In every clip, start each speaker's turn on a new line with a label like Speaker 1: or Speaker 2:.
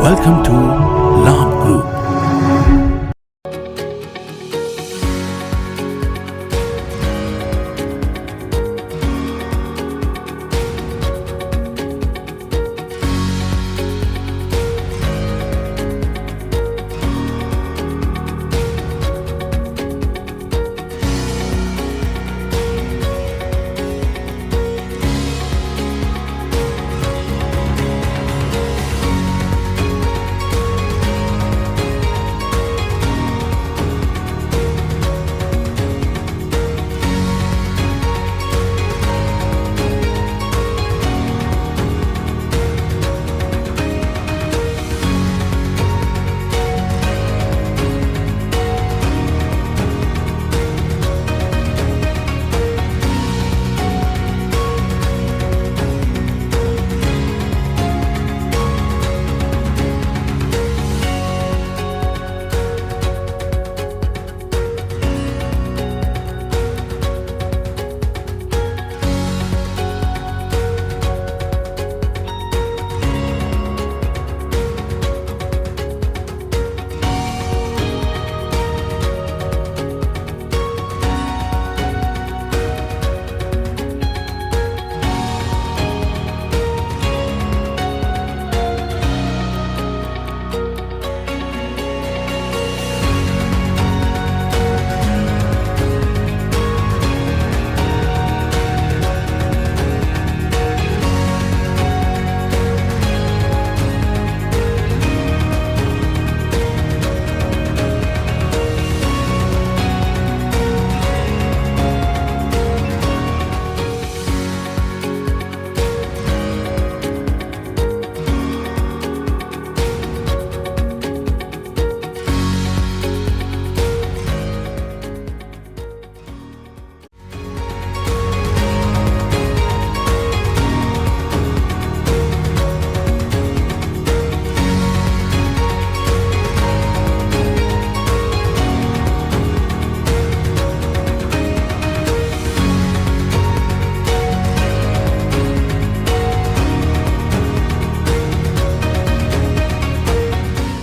Speaker 1: Welcome to Labh Group.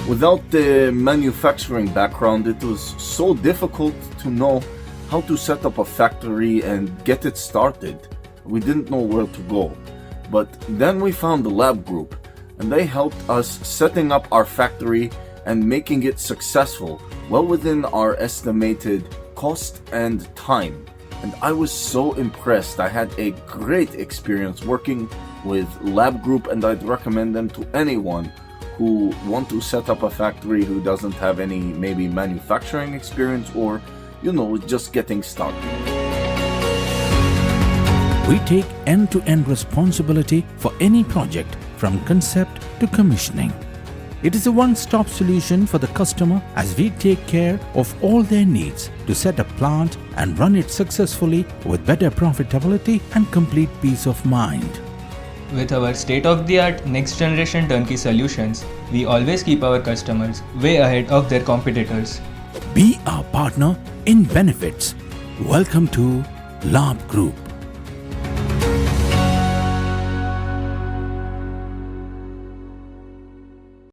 Speaker 2: Without the manufacturing background, it was so difficult to know how to set up a factory and get it started. We didn't know where to go. But then we found the Labh Group, and they helped us setting up our factory and making it successful, well within our estimated cost and time. And I was so impressed. I had a great experience working with Labh Group, and I'd recommend them to anyone who want to set up a factory who doesn't have any maybe manufacturing experience or, just getting started.
Speaker 1: We take end-to-end responsibility for any project from concept to commissioning. It is a one-stop solution for the customer as we take care of all their needs to set a plant and run it successfully with better profitability and complete peace of mind.
Speaker 3: With our state-of-the-art next-generation turnkey solutions, we always keep our customers way ahead of their competitors.
Speaker 1: Be our partner in benefits. Welcome to Labh Group.